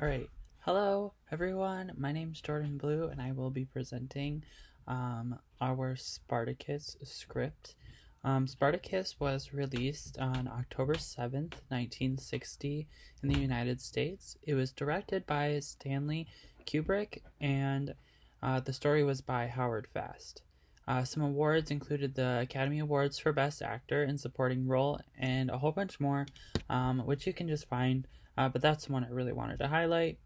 Alright, hello everyone, my name's Jordan Blue and I will be presenting our Spartacus script. Spartacus was released on October 7th, 1960 in the United States. It was directed by Stanley Kubrick and the story was by Howard Fast. Some awards included the Academy Awards for Best Actor and Supporting Role and a whole bunch more, which you can just find. But that's the one I really wanted to highlight.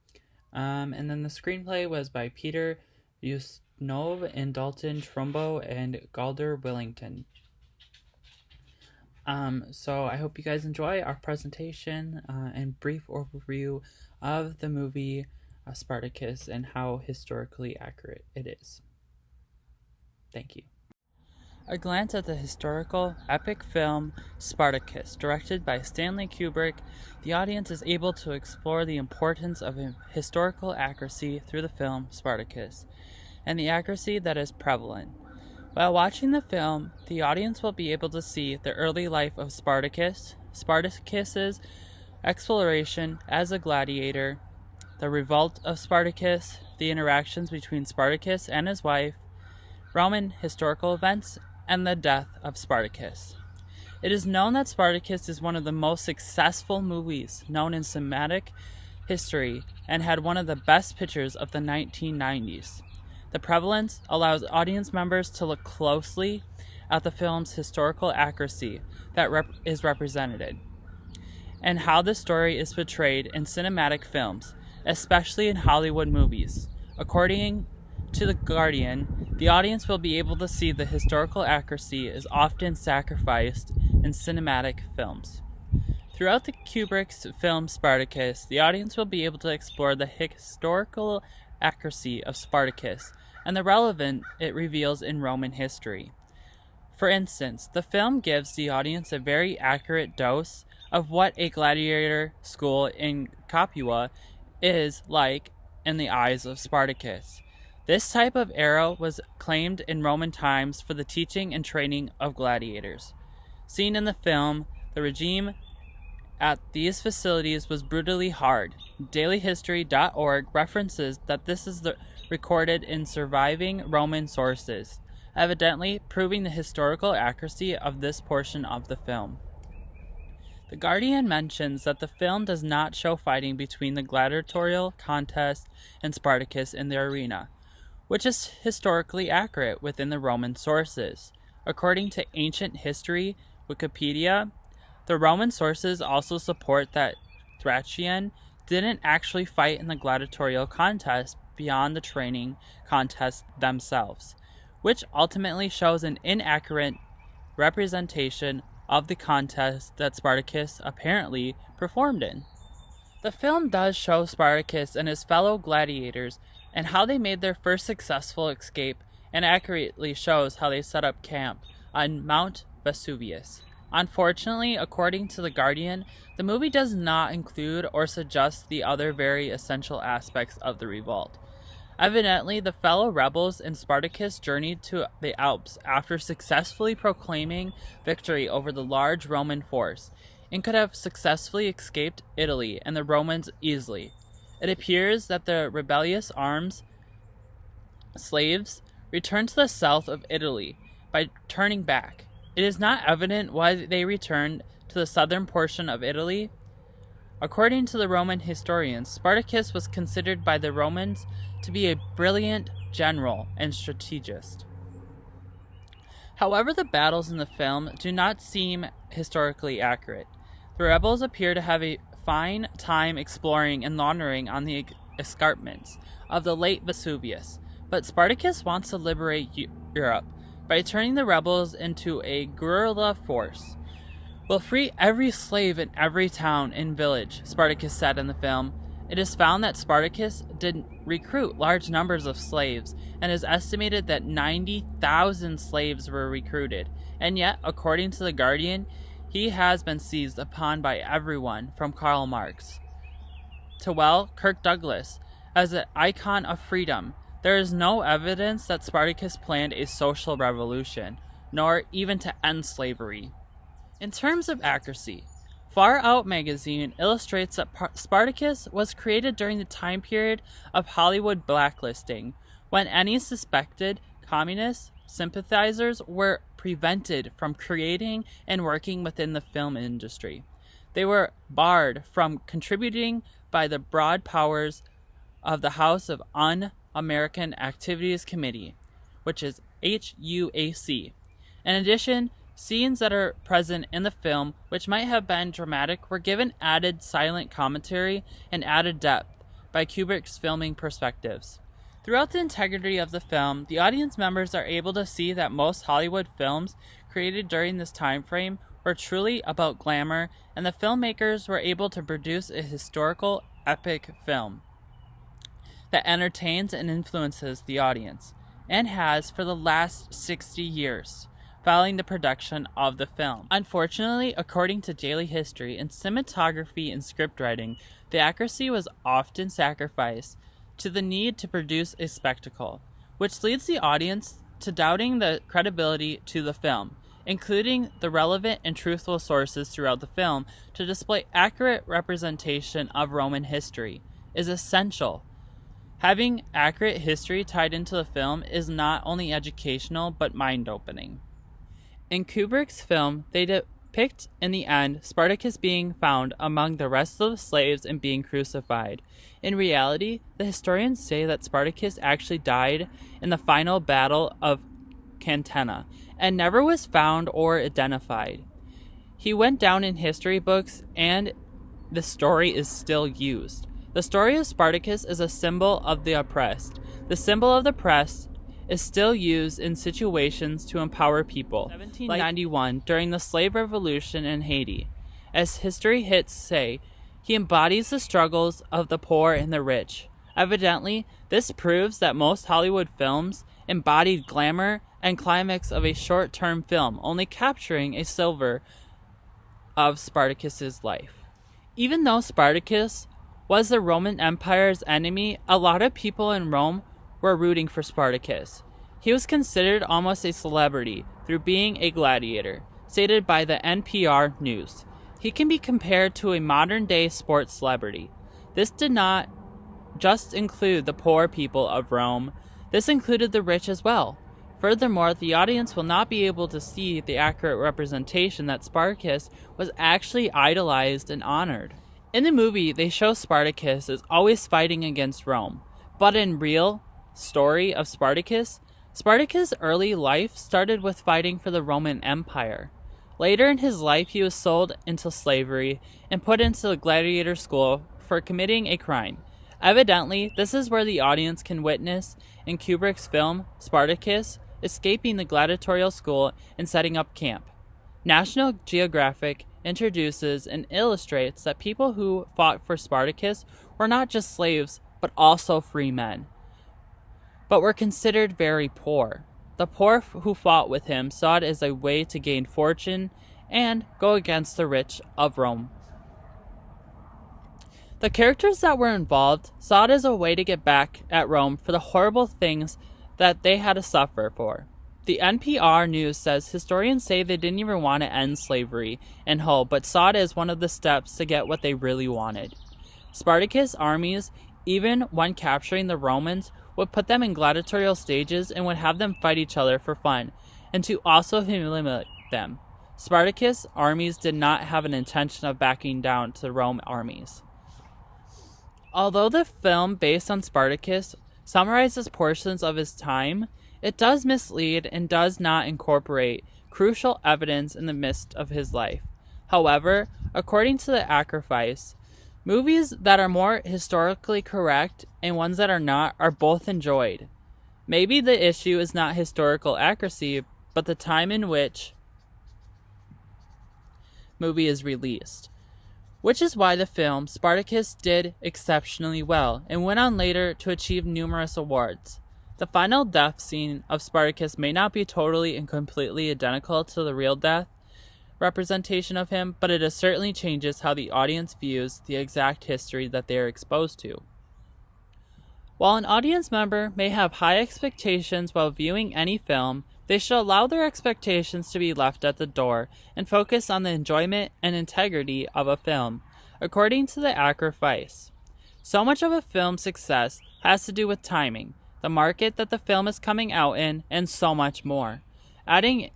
And then the screenplay was by Peter Ustinov and Dalton Trumbo and Galder Willington. So I hope you guys enjoy our presentation and brief overview of the movie Spartacus and how historically accurate it is. Thank you. A glance at the historical epic film Spartacus, directed by Stanley Kubrick, the audience is able to explore the importance of historical accuracy through the film Spartacus, and the accuracy that is prevalent. While watching the film, the audience will be able to see the early life of Spartacus, Spartacus's exploration as a gladiator, the revolt of Spartacus, the interactions between Spartacus and his wife, Roman historical events, and the death of Spartacus. It is known that Spartacus is one of the most successful movies known in cinematic history and had one of the best pictures of the 1990s. The prevalence allows audience members to look closely at the film's historical accuracy that is represented, and how the story is portrayed in cinematic films, especially in Hollywood movies. According to The Guardian, the audience will be able to see the historical accuracy is often sacrificed in cinematic films. Throughout the Kubrick's film Spartacus, the audience will be able to explore the historical accuracy of Spartacus and the relevance it reveals in Roman history. For instance, the film gives the audience a very accurate dose of what a gladiator school in Capua is like in the eyes of Spartacus. This type of era was claimed in Roman times for the teaching and training of gladiators. Seen in the film, the regime at these facilities was brutally hard. Dailyhistory.org references that this is recorded in surviving Roman sources, evidently proving the historical accuracy of this portion of the film. The Guardian mentions that the film does not show fighting between the gladiatorial contest and Spartacus in the arena, which is historically accurate within the Roman sources. According to Ancient History Wikipedia, the Roman sources also support that Thracian didn't actually fight in the gladiatorial contest beyond the training contests themselves, which ultimately shows an inaccurate representation of the contest that Spartacus apparently performed in. The film does show Spartacus and his fellow gladiators and how they made their first successful escape, and accurately shows how they set up camp on Mount Vesuvius. Unfortunately, according to The Guardian, the movie does not include or suggest the other very essential aspects of the revolt. Evidently, the fellow rebels in Spartacus journeyed to the Alps after successfully proclaiming victory over the large Roman force, and could have successfully escaped Italy and the Romans easily. It appears that the rebellious armed slaves returned to the south of Italy by turning back. It is not evident why they returned to the southern portion of Italy. According to the Roman historians, Spartacus was considered by the Romans to be a brilliant general and strategist. However, the battles in the film do not seem historically accurate. The rebels appear to have a fine time exploring and laundering on the escarpments of the late Vesuvius, but Spartacus wants to liberate Europe by turning the rebels into a guerrilla force. "We'll free every slave in every town and village," Spartacus said in the film. It is found that Spartacus did recruit large numbers of slaves, and it is estimated that 90,000 slaves were recruited, and yet, according to The Guardian, he has been seized upon by everyone from Karl Marx to Kirk Douglas as an icon of freedom. There is no evidence that Spartacus planned a social revolution, nor even to end slavery. In terms of accuracy, Far Out magazine illustrates that Spartacus was created during the time period of Hollywood blacklisting, when any suspected communist sympathizers were prevented from creating and working within the film industry. They were barred from contributing by the broad powers of the House of Un-American Activities Committee, which is HUAC. In addition, scenes that are present in the film, which might have been dramatic, were given added silent commentary and added depth by Kubrick's filming perspectives. Throughout the integrity of the film, the audience members are able to see that most Hollywood films created during this time frame were truly about glamour, and the filmmakers were able to produce a historical, epic film that entertains and influences the audience, and has for the last 60 years. Following the production of the film. Unfortunately, according to daily history, in cinematography and script writing, the accuracy was often sacrificed to the need to produce a spectacle, which leads the audience to doubting the credibility to the film. Including the relevant and truthful sources throughout the film to display accurate representation of Roman history is essential. Having accurate history tied into the film is not only educational but mind-opening. In Kubrick's film, they depict in the end Spartacus being found among the rest of the slaves and being crucified. In reality, the historians say that Spartacus actually died in the final battle of Cantana and never was found or identified. He went down in history books and the story is still used. The story of Spartacus is a symbol of the oppressed. The symbol of the oppressed is still used in situations to empower people. 1791, during the slave revolution in Haiti. As history hits say, he embodies the struggles of the poor and the rich. Evidently, this proves that most Hollywood films embodied glamour and climax of a short-term film, only capturing a sliver of Spartacus's life. Even though Spartacus was the Roman Empire's enemy, a lot of people in Rome were rooting for Spartacus. He was considered almost a celebrity through being a gladiator, stated by the NPR News. He can be compared to a modern-day sports celebrity. This did not just include the poor people of Rome. This included the rich as well. Furthermore, the audience will not be able to see the accurate representation that Spartacus was actually idolized and honored. In the movie, they show Spartacus as always fighting against Rome, but in real story of Spartacus' early life started with fighting for the Roman Empire. Later in his life, he was sold into slavery and put into the gladiator school for committing a crime. Evidently, this is where the audience can witness in Kubrick's film Spartacus escaping the gladiatorial school and setting up camp. National Geographic introduces and illustrates that people who fought for Spartacus were not just slaves, but also free men, but were considered very poor. The poor who fought with him saw it as a way to gain fortune and go against the rich of Rome. The characters that were involved saw it as a way to get back at Rome for the horrible things that they had to suffer for. The NPR News says historians say they didn't even want to end slavery in whole, but saw it as one of the steps to get what they really wanted. Spartacus' armies, even when capturing the Romans, would put them in gladiatorial stages and would have them fight each other for fun, and to also humiliate them. Spartacus' armies did not have an intention of backing down to the Rome armies. Although the film based on Spartacus summarizes portions of his time, it does mislead and does not incorporate crucial evidence in the midst of his life. However, according to the Sacrifice, movies that are more historically correct and ones that are not are both enjoyed. Maybe the issue is not historical accuracy, but the time in which movie is released. Which is why the film Spartacus did exceptionally well and went on later to achieve numerous awards. The final death scene of Spartacus may not be totally and completely identical to the real death representation of him, but it certainly changes how the audience views the exact history that they are exposed to. While an audience member may have high expectations while viewing any film, They should allow their expectations to be left at the door and focus on the enjoyment and integrity of a film, according to the Acker Weiss. So much of a film's success has to do with timing, the market that the film is coming out in, and so much more. Adding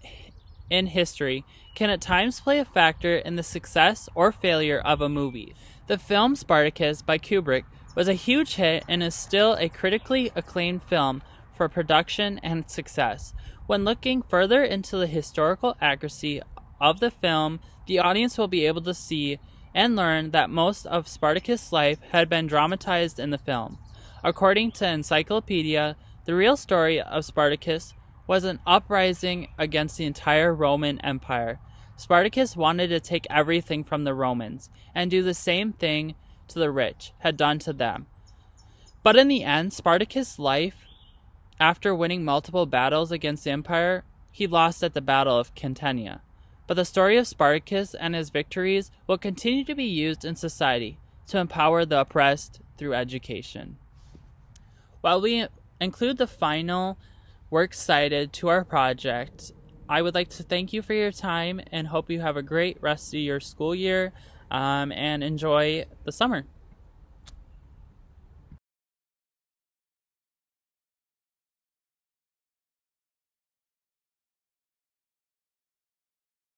in history can at times play a factor in the success or failure of a movie. The film Spartacus by Kubrick was a huge hit and is still a critically acclaimed film for production and success. When looking further into the historical accuracy of the film, the audience will be able to see and learn that most of Spartacus' life had been dramatized in the film. According to Encyclopedia, the real story of Spartacus was an uprising against the entire Roman Empire. Spartacus wanted to take everything from the Romans and do the same thing to the rich had done to them. But in the end, Spartacus' life, after winning multiple battles against the empire, he lost at the Battle of Cantina. But the story of Spartacus and his victories will continue to be used in society to empower the oppressed through education. While we include the final works cited to our project, I would like to thank you for your time and hope you have a great rest of your school year and enjoy the summer.